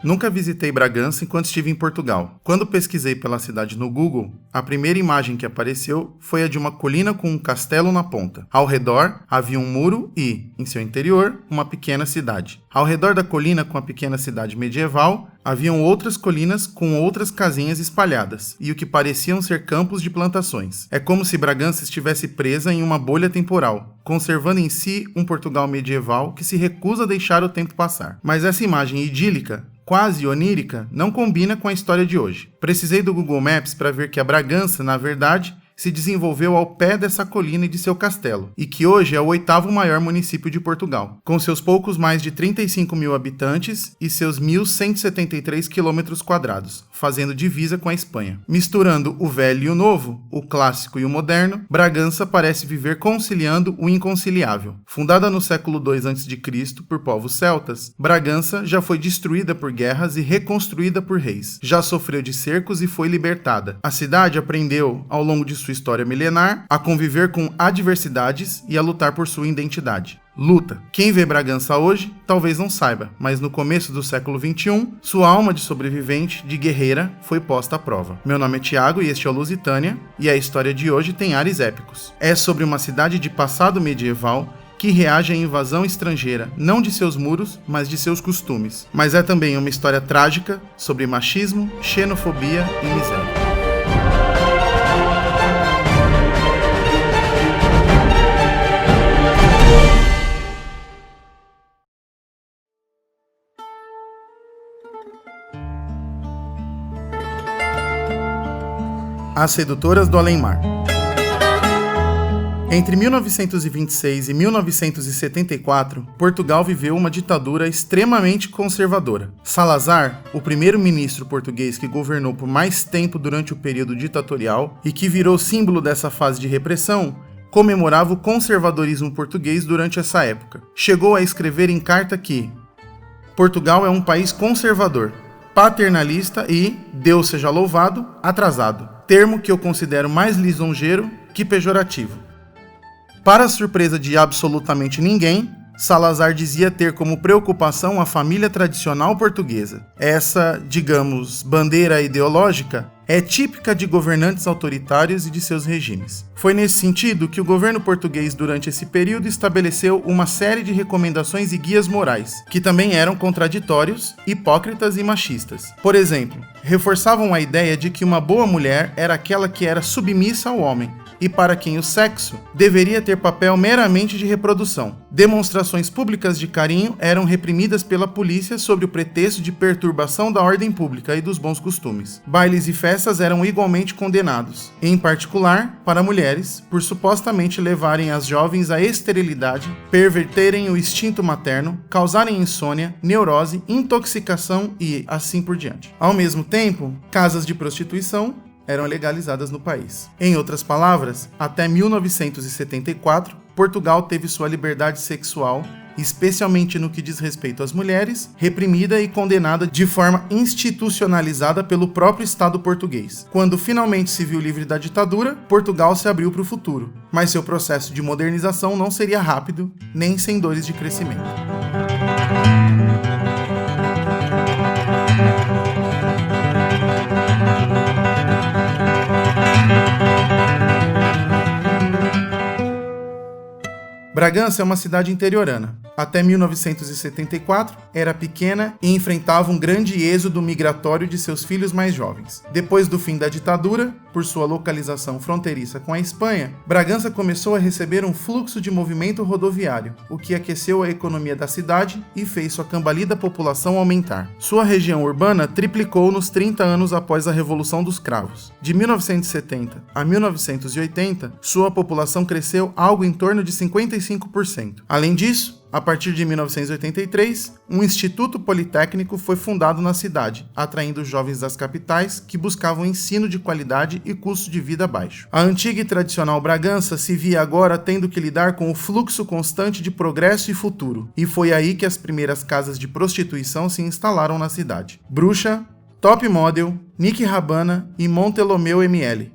Nunca visitei Bragança enquanto estive em Portugal. Quando pesquisei pela cidade no Google, a primeira imagem que apareceu foi a de uma colina com um castelo na ponta. Ao redor, havia um muro e, em seu interior, uma pequena cidade. Ao redor da colina com a pequena cidade medieval, haviam outras colinas com outras casinhas espalhadas, e o que pareciam ser campos de plantações. É como se Bragança estivesse presa em uma bolha temporal, conservando em si um Portugal medieval que se recusa a deixar o tempo passar. Mas essa imagem idílica, quase onírica, não combina com a história de hoje. Precisei do Google Maps para ver que a Bragança, na verdade, se desenvolveu ao pé dessa colina e de seu castelo, e que hoje é o 8º maior município de Portugal, com seus poucos mais de 35 mil habitantes e seus 1.173 km², fazendo divisa com a Espanha. Misturando o velho e o novo, o clássico e o moderno, Bragança parece viver conciliando o inconciliável. Fundada no século II a.C. por povos celtas, Bragança já foi destruída por guerras e reconstruída por reis. Já sofreu de cercos e foi libertada. A cidade aprendeu, ao longo de sua história milenar, a conviver com adversidades e a lutar por sua identidade. Luta. Quem vê Bragança hoje, talvez não saiba, mas no começo do século XXI, sua alma de sobrevivente, de guerreira, foi posta à prova. Meu nome é Thiago e este é o Lusitânia, e a história de hoje tem ares épicos. É sobre uma cidade de passado medieval que reage à invasão estrangeira, não de seus muros, mas de seus costumes. Mas é também uma história trágica sobre machismo, xenofobia e miséria. As Sedutoras do Além-Mar. Entre 1926 e 1974, Portugal viveu uma ditadura extremamente conservadora. Salazar, o primeiro-ministro português que governou por mais tempo durante o período ditatorial e que virou símbolo dessa fase de repressão, comemorava o conservadorismo português durante essa época. Chegou a escrever em carta que Portugal é um país conservador, paternalista e, Deus seja louvado, atrasado. Termo que eu considero mais lisonjeiro que pejorativo. Para a surpresa de absolutamente ninguém, Salazar dizia ter como preocupação a família tradicional portuguesa. Essa, digamos, bandeira ideológica é típica de governantes autoritários e de seus regimes. Foi nesse sentido que o governo português durante esse período estabeleceu uma série de recomendações e guias morais, que também eram contraditórios, hipócritas e machistas. Por exemplo, reforçavam a ideia de que uma boa mulher era aquela que era submissa ao homem, e para quem o sexo deveria ter papel meramente de reprodução. Demonstrações públicas de carinho eram reprimidas pela polícia sob o pretexto de perturbação da ordem pública e dos bons costumes. Bailes e festas eram igualmente condenados, em particular para mulheres, por supostamente levarem as jovens à esterilidade, perverterem o instinto materno, causarem insônia, neurose, intoxicação e assim por diante. Ao mesmo tempo, casas de prostituição eram legalizadas no país. Em outras palavras, até 1974, Portugal teve sua liberdade sexual, especialmente no que diz respeito às mulheres, reprimida e condenada de forma institucionalizada pelo próprio Estado português. Quando finalmente se viu livre da ditadura, Portugal se abriu para o futuro, mas seu processo de modernização não seria rápido, nem sem dores de crescimento. Bragança é uma cidade interiorana. Até 1974, era pequena e enfrentava um grande êxodo migratório de seus filhos mais jovens. Depois do fim da ditadura, por sua localização fronteiriça com a Espanha, Bragança começou a receber um fluxo de movimento rodoviário, o que aqueceu a economia da cidade e fez sua cambalida população aumentar. Sua região urbana triplicou nos 30 anos após a Revolução dos Cravos. De 1970 a 1980, sua população cresceu algo em torno de 55%. Além disso, a partir de 1983, um instituto politécnico foi fundado na cidade, atraindo jovens das capitais que buscavam ensino de qualidade e custo de vida baixo. A antiga e tradicional Bragança se via agora tendo que lidar com o fluxo constante de progresso e futuro, e foi aí que as primeiras casas de prostituição se instalaram na cidade. Bruxa, Top Model, Nick Rabanna e Montelomeu ML.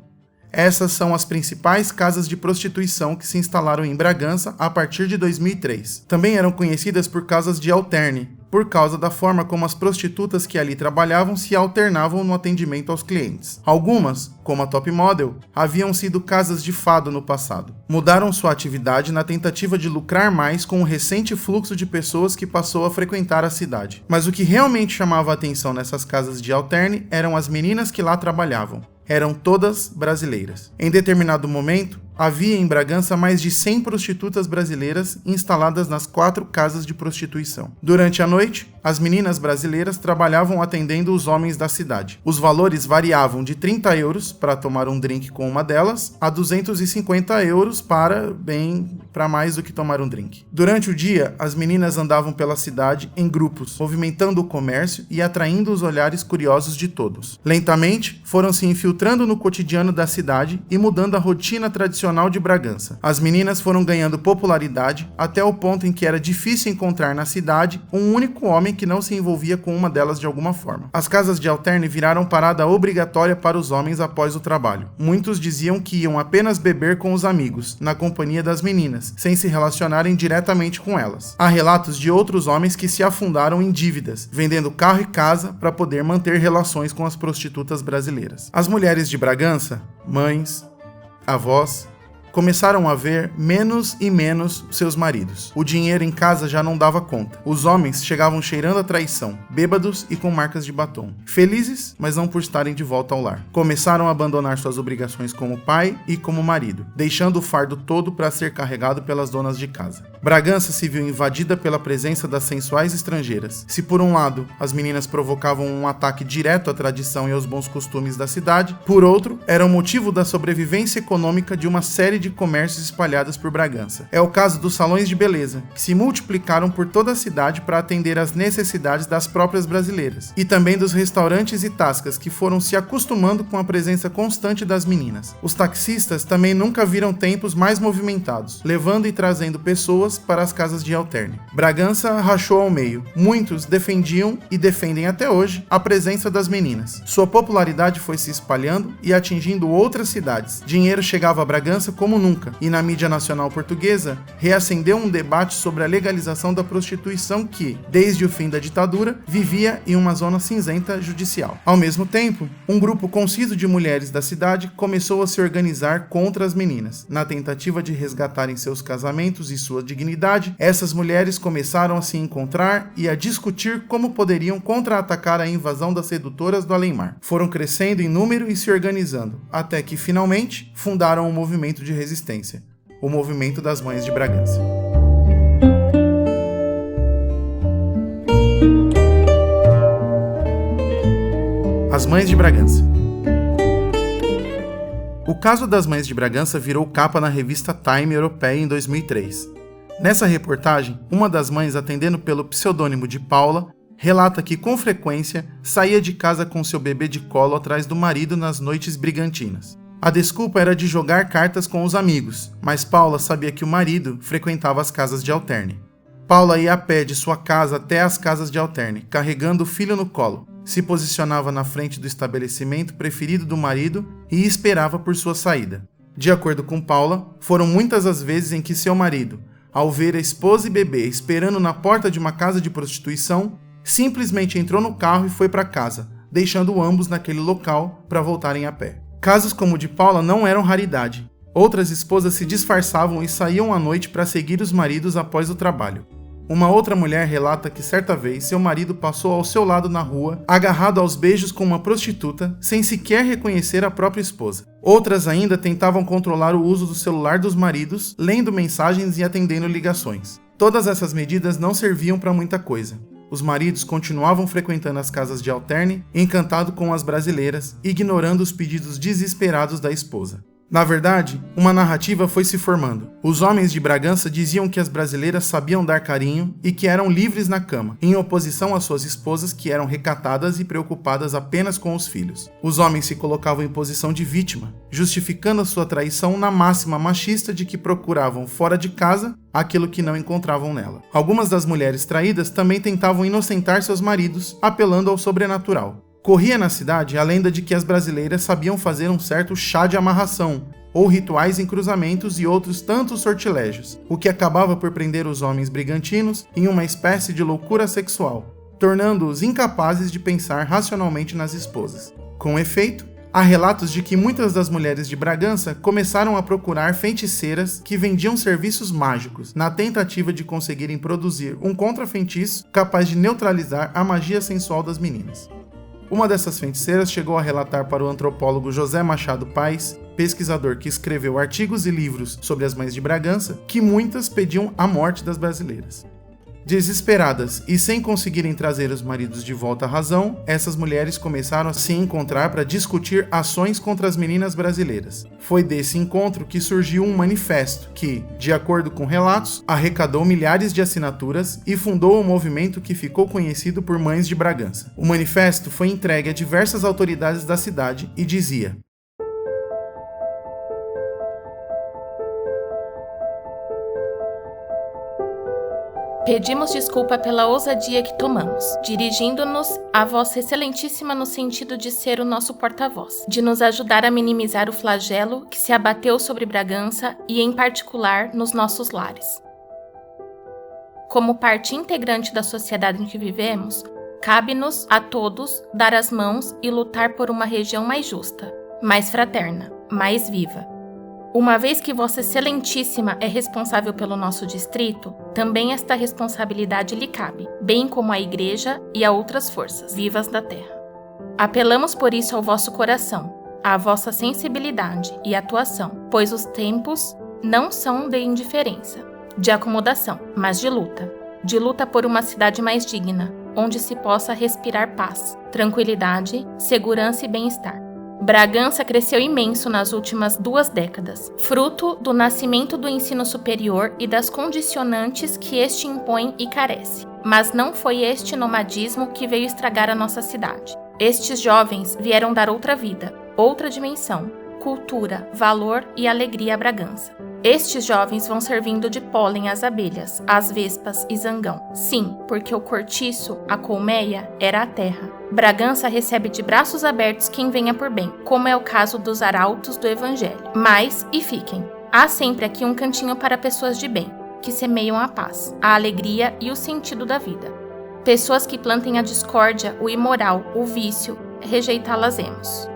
Essas são as principais casas de prostituição que se instalaram em Bragança a partir de 2003. Também eram conhecidas por casas de alterne, por causa da forma como as prostitutas que ali trabalhavam se alternavam no atendimento aos clientes. Algumas, como a Top Model, haviam sido casas de fado no passado. Mudaram sua atividade na tentativa de lucrar mais com o recente fluxo de pessoas que passou a frequentar a cidade. Mas o que realmente chamava a atenção nessas casas de alterne eram as meninas que lá trabalhavam. Eram todas brasileiras. Em determinado momento, havia em Bragança mais de 100 prostitutas brasileiras instaladas nas 4 casas de prostituição. Durante a noite, as meninas brasileiras trabalhavam atendendo os homens da cidade. Os valores variavam de 30 euros para tomar um drink com uma delas a 250 euros para mais do que tomar um drink. Durante o dia, as meninas andavam pela cidade em grupos, movimentando o comércio e atraindo os olhares curiosos de todos. Lentamente, foram se infiltrando no cotidiano da cidade e mudando a rotina tradicional de Bragança. As meninas foram ganhando popularidade até o ponto em que era difícil encontrar na cidade um único homem que não se envolvia com uma delas de alguma forma. As casas de alterne viraram parada obrigatória para os homens após o trabalho. Muitos diziam que iam apenas beber com os amigos, na companhia das meninas, sem se relacionarem diretamente com elas. Há relatos de outros homens que se afundaram em dívidas, vendendo carro e casa para poder manter relações com as prostitutas brasileiras. As mulheres de Bragança, mães, avós, começaram a ver menos e menos seus maridos. O dinheiro em casa já não dava conta. Os homens chegavam cheirando a traição, bêbados e com marcas de batom. Felizes, mas não por estarem de volta ao lar. Começaram a abandonar suas obrigações como pai e como marido, deixando o fardo todo para ser carregado pelas donas de casa. Bragança se viu invadida pela presença das sensuais estrangeiras. Se por um lado, as meninas provocavam um ataque direto à tradição e aos bons costumes da cidade, por outro, era o motivo da sobrevivência econômica de uma série de comércios espalhados por Bragança. É o caso dos salões de beleza, que se multiplicaram por toda a cidade para atender às necessidades das próprias brasileiras, e também dos restaurantes e tascas que foram se acostumando com a presença constante das meninas. Os taxistas também nunca viram tempos mais movimentados, levando e trazendo pessoas para as casas de alterne. Bragança rachou ao meio. Muitos defendiam e defendem até hoje a presença das meninas. Sua popularidade foi se espalhando e atingindo outras cidades. Dinheiro chegava a Bragança como nunca, e na mídia nacional portuguesa reacendeu um debate sobre a legalização da prostituição que, desde o fim da ditadura, vivia em uma zona cinzenta judicial. Ao mesmo tempo, um grupo conciso de mulheres da cidade começou a se organizar contra as meninas. Na tentativa de resgatarem seus casamentos e sua dignidade, essas mulheres começaram a se encontrar e a discutir como poderiam contra-atacar a invasão das sedutoras do além-mar. Foram crescendo em número e se organizando, até que finalmente fundaram um movimento de resistência, o Movimento das Mães de Bragança. As Mães de Bragança. O caso das Mães de Bragança virou capa na revista Time Europeia em 2003. Nessa reportagem, uma das mães, atendendo pelo pseudônimo de Paula, relata que com frequência saía de casa com seu bebê de colo atrás do marido nas noites brigantinas. A desculpa era de jogar cartas com os amigos, mas Paula sabia que o marido frequentava as casas de alterne. Paula ia a pé de sua casa até as casas de alterne, carregando o filho no colo, se posicionava na frente do estabelecimento preferido do marido e esperava por sua saída. De acordo com Paula, foram muitas as vezes em que seu marido, ao ver a esposa e bebê esperando na porta de uma casa de prostituição, simplesmente entrou no carro e foi para casa, deixando ambos naquele local para voltarem a pé. Casos como o de Paula não eram raridade. Outras esposas se disfarçavam e saíam à noite para seguir os maridos após o trabalho. Uma outra mulher relata que certa vez seu marido passou ao seu lado na rua, agarrado aos beijos com uma prostituta, sem sequer reconhecer a própria esposa. Outras ainda tentavam controlar o uso do celular dos maridos, lendo mensagens e atendendo ligações. Todas essas medidas não serviam para muita coisa. Os maridos continuavam frequentando as casas de alterne, encantados com as brasileiras, ignorando os pedidos desesperados da esposa. Na verdade, uma narrativa foi se formando. Os homens de Bragança diziam que as brasileiras sabiam dar carinho e que eram livres na cama, em oposição às suas esposas que eram recatadas e preocupadas apenas com os filhos. Os homens se colocavam em posição de vítima, justificando a sua traição na máxima machista de que procuravam fora de casa aquilo que não encontravam nela. Algumas das mulheres traídas também tentavam inocentar seus maridos, apelando ao sobrenatural. Corria na cidade a lenda de que as brasileiras sabiam fazer um certo chá de amarração, ou rituais em cruzamentos e outros tantos sortilégios, o que acabava por prender os homens brigantinos em uma espécie de loucura sexual, tornando-os incapazes de pensar racionalmente nas esposas. Com efeito, há relatos de que muitas das mulheres de Bragança começaram a procurar feiticeiras que vendiam serviços mágicos, na tentativa de conseguirem produzir um contrafeitiço capaz de neutralizar a magia sensual das meninas. Uma dessas feiticeiras chegou a relatar para o antropólogo José Machado Paes, pesquisador que escreveu artigos e livros sobre as mães de Bragança, que muitas pediam a morte das brasileiras. Desesperadas e sem conseguirem trazer os maridos de volta à razão, essas mulheres começaram a se encontrar para discutir ações contra as meninas brasileiras. Foi desse encontro que surgiu um manifesto que, de acordo com relatos, arrecadou milhares de assinaturas e fundou um movimento que ficou conhecido por Mães de Bragança. O manifesto foi entregue a diversas autoridades da cidade e dizia: Pedimos desculpa pela ousadia que tomamos, dirigindo-nos a Vossa Excelentíssima no sentido de ser o nosso porta-voz, de nos ajudar a minimizar o flagelo que se abateu sobre Bragança e, em particular, nos nossos lares. Como parte integrante da sociedade em que vivemos, cabe-nos a todos dar as mãos e lutar por uma região mais justa, mais fraterna, mais viva. Uma vez que Vossa Excelentíssima é responsável pelo nosso distrito, também esta responsabilidade lhe cabe, bem como à Igreja e a outras forças vivas da terra. Apelamos por isso ao vosso coração, à vossa sensibilidade e atuação, pois os tempos não são de indiferença, de acomodação, mas de luta por uma cidade mais digna, onde se possa respirar paz, tranquilidade, segurança e bem-estar. Bragança cresceu imenso nas últimas 2 décadas, fruto do nascimento do ensino superior e das condicionantes que este impõe e carece. Mas não foi este nomadismo que veio estragar a nossa cidade. Estes jovens vieram dar outra vida, outra dimensão, cultura, valor e alegria a Bragança. Estes jovens vão servindo de pólen às abelhas, às vespas e zangão. Sim, porque o cortiço, a colmeia, era a terra. Bragança recebe de braços abertos quem venha por bem, como é o caso dos arautos do Evangelho. Mas, e fiquem, há sempre aqui um cantinho para pessoas de bem, que semeiam a paz, a alegria e o sentido da vida. Pessoas que plantem a discórdia, o imoral, o vício, rejeitá-las-emos.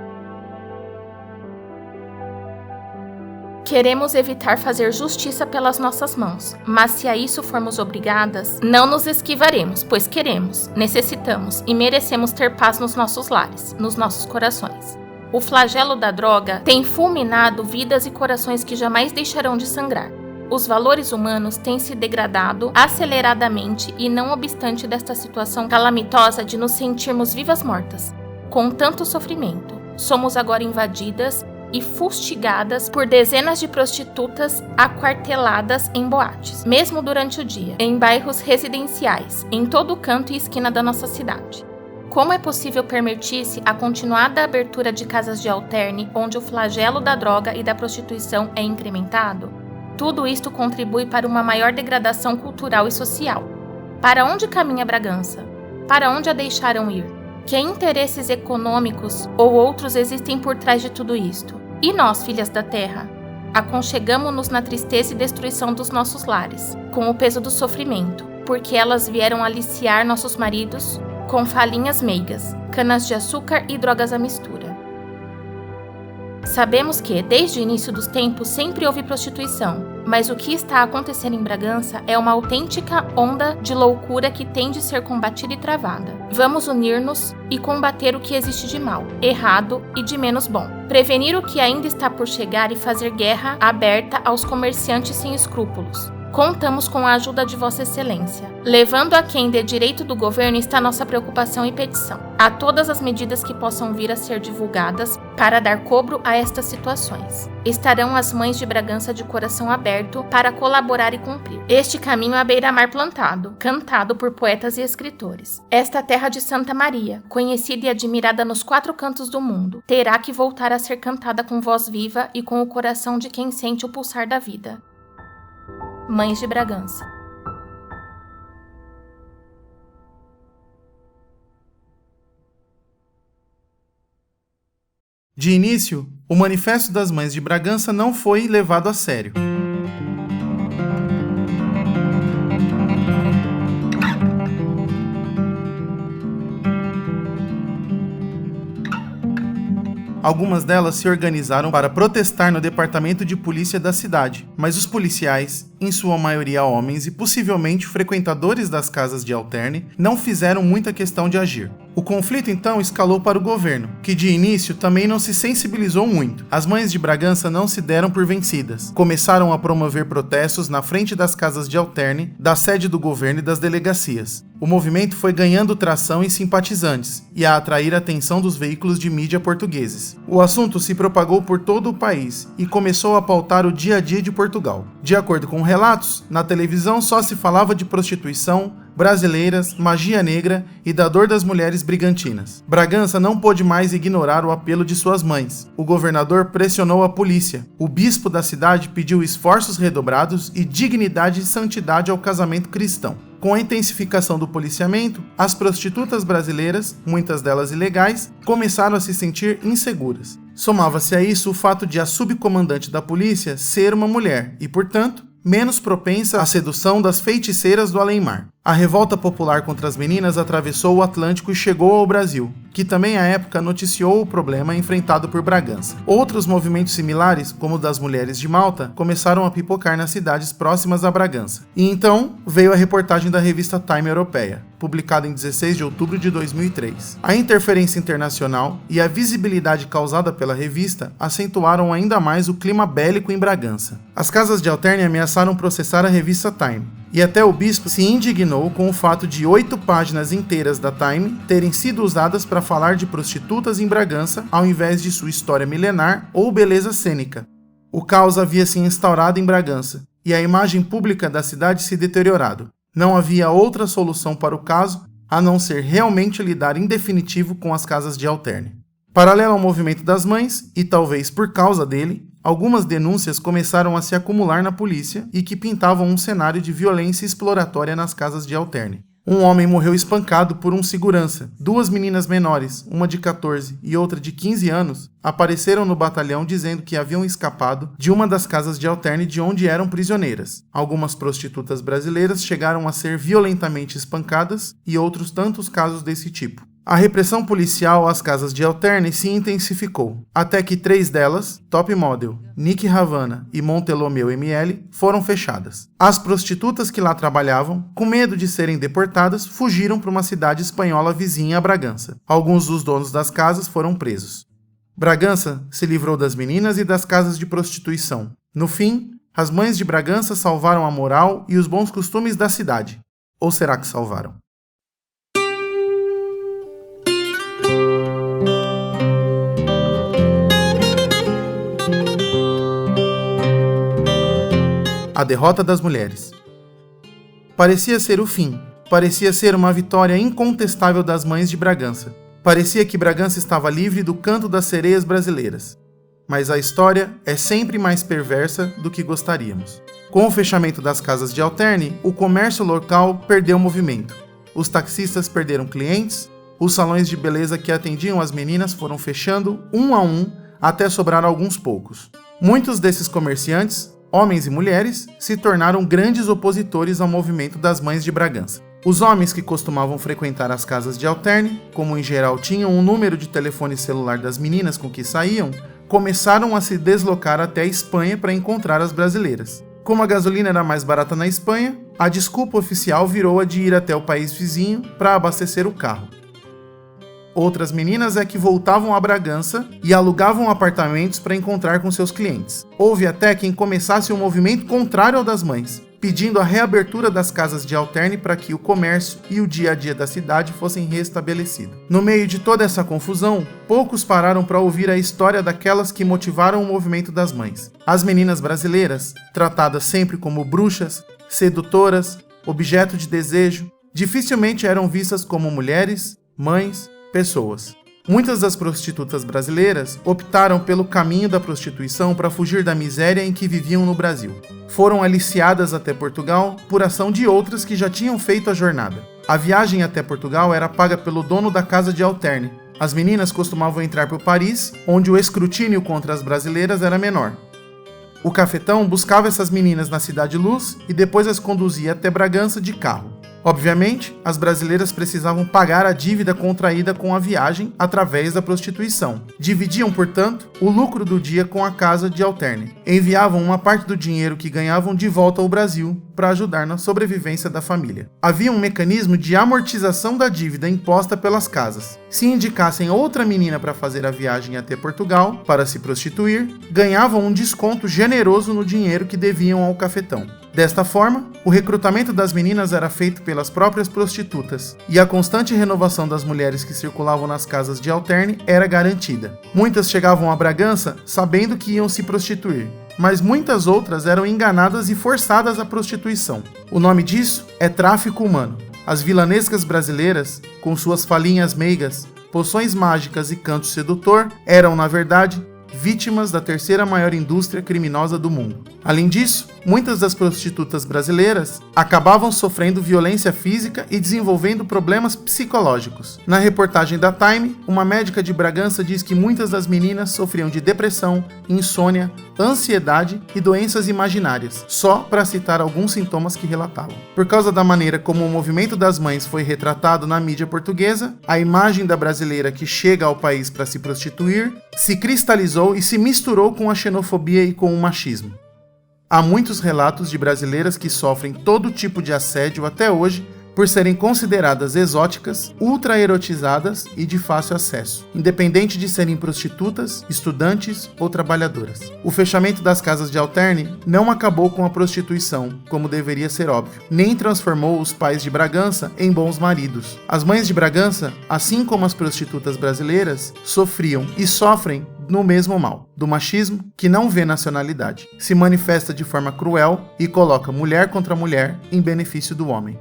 Queremos evitar fazer justiça pelas nossas mãos, mas se a isso formos obrigadas, não nos esquivaremos, pois queremos, necessitamos e merecemos ter paz nos nossos lares, nos nossos corações. O flagelo da droga tem fulminado vidas e corações que jamais deixarão de sangrar. Os valores humanos têm se degradado aceleradamente e não obstante desta situação calamitosa de nos sentirmos vivas mortas, com tanto sofrimento, somos agora invadidas e fustigadas por dezenas de prostitutas aquarteladas em boates, mesmo durante o dia, em bairros residenciais, em todo canto e esquina da nossa cidade. Como é possível permitir-se a continuada abertura de casas de alterne, onde o flagelo da droga e da prostituição é incrementado? Tudo isto contribui para uma maior degradação cultural e social. Para onde caminha Bragança? Para onde a deixaram ir? Que interesses econômicos ou outros existem por trás de tudo isto? E nós, filhas da terra? Aconchegamo-nos na tristeza e destruição dos nossos lares, com o peso do sofrimento, porque elas vieram aliciar nossos maridos com falinhas meigas, canas de açúcar e drogas à mistura. Sabemos que, desde o início dos tempos, sempre houve prostituição, mas o que está acontecendo em Bragança é uma autêntica onda de loucura que tem de ser combatida e travada. Vamos unir-nos e combater o que existe de mal, errado e de menos bom. Prevenir o que ainda está por chegar e fazer guerra aberta aos comerciantes sem escrúpulos. Contamos com a ajuda de Vossa Excelência. Levando a quem dê direito do governo está nossa preocupação e petição. A todas as medidas que possam vir a ser divulgadas para dar cobro a estas situações. Estarão as mães de Bragança de coração aberto para colaborar e cumprir. Este caminho à beira-mar plantado, cantado por poetas e escritores. Esta terra de Santa Maria, conhecida e admirada nos 4 cantos do mundo, terá que voltar a ser cantada com voz viva e com o coração de quem sente o pulsar da vida. Mães de Bragança. De início, o Manifesto das Mães de Bragança não foi levado a sério. Algumas delas se organizaram para protestar no departamento de polícia da cidade, mas os policiais, em sua maioria homens e possivelmente frequentadores das casas de Alterne, não fizeram muita questão de agir. O conflito então escalou para o governo, que de início também não se sensibilizou muito. As mães de Bragança não se deram por vencidas. Começaram a promover protestos na frente das casas de Alterne, da sede do governo e das delegacias. O movimento foi ganhando tração e simpatizantes, e a atrair a atenção dos veículos de mídia portugueses. O assunto se propagou por todo o país e começou a pautar o dia a dia de Portugal. De acordo com relatos, na televisão só se falava de prostituição, brasileiras, magia negra e da dor das mulheres brigantinas. Bragança não pôde mais ignorar o apelo de suas mães. O governador pressionou a polícia. O bispo da cidade pediu esforços redobrados e dignidade e santidade ao casamento cristão. Com a intensificação do policiamento, as prostitutas brasileiras, muitas delas ilegais, começaram a se sentir inseguras. Somava-se a isso o fato de a subcomandante da polícia ser uma mulher e, portanto, menos propensa à sedução das feiticeiras do além-mar. A revolta popular contra as meninas atravessou o Atlântico e chegou ao Brasil, que também à época noticiou o problema enfrentado por Bragança. Outros movimentos similares, como o das mulheres de Malta, começaram a pipocar nas cidades próximas a Bragança. E então veio a reportagem da revista Time Europeia, publicada em 16 de outubro de 2003. A interferência internacional e a visibilidade causada pela revista acentuaram ainda mais o clima bélico em Bragança. As casas de Alterne ameaçaram processar a revista Time, e até o bispo se indignou com o fato de 8 páginas inteiras da Time terem sido usadas para falar de prostitutas em Bragança ao invés de sua história milenar ou beleza cênica. O caos havia se instaurado em Bragança e a imagem pública da cidade se deteriorado. Não havia outra solução para o caso a não ser realmente lidar em definitivo com as casas de Alterne. Paralelo ao movimento das mães, e talvez por causa dele, algumas denúncias começaram a se acumular na polícia e que pintavam um cenário de violência exploratória nas casas de Alterne. Um homem morreu espancado por um segurança. 2 meninas menores, uma de 14 e outra de 15 anos, apareceram no batalhão dizendo que haviam escapado de uma das casas de Alterne de onde eram prisioneiras. Algumas prostitutas brasileiras chegaram a ser violentamente espancadas e outros tantos casos desse tipo. A repressão policial às casas de Alterne se intensificou, até que 3 delas, Top Model, Nick Havana e Montelomeu ML, foram fechadas. As prostitutas que lá trabalhavam, com medo de serem deportadas, fugiram para uma cidade espanhola vizinha a Bragança. Alguns dos donos das casas foram presos. Bragança se livrou das meninas e das casas de prostituição. No fim, as mães de Bragança salvaram a moral e os bons costumes da cidade. Ou será que salvaram? A derrota das mulheres. Parecia ser o fim. Parecia ser uma vitória incontestável das mães de Bragança. Parecia que Bragança estava livre do canto das sereias brasileiras. Mas a história é sempre mais perversa do que gostaríamos. Com o fechamento das casas de Alterne, o comércio local perdeu movimento. Os taxistas perderam clientes, os salões de beleza que atendiam as meninas foram fechando um a um até sobrar alguns poucos. Muitos desses comerciantes, homens e mulheres, se tornaram grandes opositores ao movimento das mães de Bragança. Os homens que costumavam frequentar as casas de Alterne, como em geral tinham um número de telefone celular das meninas com que saíam, começaram a se deslocar até a Espanha para encontrar as brasileiras. Como a gasolina era mais barata na Espanha, a desculpa oficial virou a de ir até o país vizinho para abastecer o carro. Outras meninas é que voltavam a Bragança e alugavam apartamentos para encontrar com seus clientes. Houve até quem começasse um movimento contrário ao das mães, pedindo a reabertura das casas de Alterne para que o comércio e o dia a dia da cidade fossem restabelecidos. No meio de toda essa confusão, poucos pararam para ouvir a história daquelas que motivaram o movimento das mães. As meninas brasileiras, tratadas sempre como bruxas, sedutoras, objeto de desejo, dificilmente eram vistas como mulheres, mães, pessoas. Muitas das prostitutas brasileiras optaram pelo caminho da prostituição para fugir da miséria em que viviam no Brasil. Foram aliciadas até Portugal por ação de outras que já tinham feito a jornada. A viagem até Portugal era paga pelo dono da casa de Alterne, As meninas costumavam entrar por Paris, onde o escrutínio contra as brasileiras era menor. O cafetão buscava essas meninas na Cidade Luz e depois as conduzia até Bragança de carro. Obviamente, as brasileiras precisavam pagar a dívida contraída com a viagem através da prostituição. Dividiam, portanto, o lucro do dia com a casa de Alterne. Enviavam uma parte do dinheiro que ganhavam de volta ao Brasil para ajudar na sobrevivência da família. Havia um mecanismo de amortização da dívida imposta pelas casas. Se indicassem outra menina para fazer a viagem até Portugal para se prostituir, ganhavam um desconto generoso no dinheiro que deviam ao cafetão. Desta forma, o recrutamento das meninas era feito pelas próprias prostitutas, e a constante renovação das mulheres que circulavam nas casas de Alterne era garantida. Muitas chegavam a Bragança sabendo que iam se prostituir, mas muitas outras eram enganadas e forçadas à prostituição. O nome disso é tráfico humano. As vilanescas brasileiras, com suas falinhas meigas, poções mágicas e canto sedutor, eram, na verdade, vítimas da terceira maior indústria criminosa do mundo. Além disso, muitas das prostitutas brasileiras acabavam sofrendo violência física e desenvolvendo problemas psicológicos. Na reportagem da Time, uma médica de Bragança diz que muitas das meninas sofriam de depressão, insônia, ansiedade e doenças imaginárias, só para citar alguns sintomas que relatavam. Por causa da maneira como o movimento das mães foi retratado na mídia portuguesa, a imagem da brasileira que chega ao país para se prostituir se cristalizou e se misturou com a xenofobia e com o machismo. Há muitos relatos de brasileiras que sofrem todo tipo de assédio até hoje por serem consideradas exóticas, ultra-erotizadas e de fácil acesso, independente de serem prostitutas, estudantes ou trabalhadoras. O fechamento das casas de Alterne não acabou com a prostituição, como deveria ser óbvio, nem transformou os pais de Bragança em bons maridos. As mães de Bragança, assim como as prostitutas brasileiras, sofriam e sofrem no mesmo mal, do machismo que não vê nacionalidade, se manifesta de forma cruel e coloca mulher contra mulher em benefício do homem.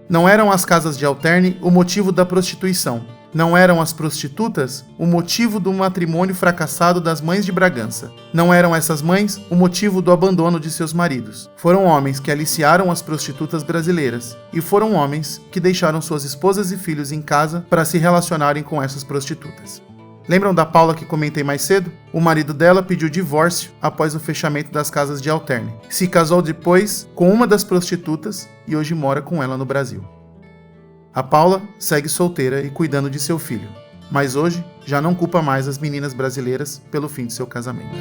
Não eram as casas de Alterne o motivo da prostituição. Não eram as prostitutas o motivo do matrimônio fracassado das mães de Bragança. Não eram essas mães o motivo do abandono de seus maridos. Foram homens que aliciaram as prostitutas brasileiras. E foram homens que deixaram suas esposas e filhos em casa para se relacionarem com essas prostitutas. Lembram da Paula que comentei mais cedo? O marido dela pediu divórcio após o fechamento das casas de Alterne. Se casou depois com uma das prostitutas e hoje mora com ela no Brasil. A Paula segue solteira e cuidando de seu filho, mas hoje já não culpa mais as meninas brasileiras pelo fim de seu casamento.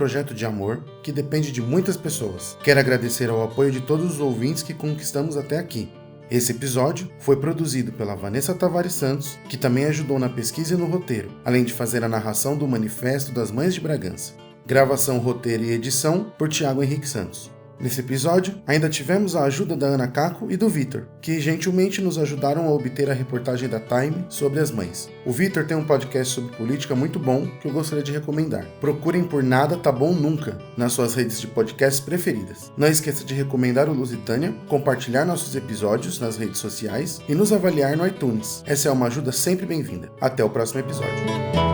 Projeto de amor que depende de muitas pessoas. Quero agradecer ao apoio de todos os ouvintes que conquistamos até aqui. Esse episódio foi produzido pela Vanessa Tavares Santos, que também ajudou na pesquisa e no roteiro, além de fazer a narração do Manifesto das Mães de Bragança. Gravação, roteiro e edição por Thiago Henrique Santos. Nesse episódio, ainda tivemos a ajuda da Ana Caco e do Vitor, que gentilmente nos ajudaram a obter a reportagem da Time sobre as mães. O Vitor tem um podcast sobre política muito bom que eu gostaria de recomendar. Procurem por Nada Tá Bom Nunca nas suas redes de podcasts preferidas. Não esqueça de recomendar o Lusitânia, compartilhar nossos episódios nas redes sociais e nos avaliar no iTunes. Essa é uma ajuda sempre bem-vinda. Até o próximo episódio.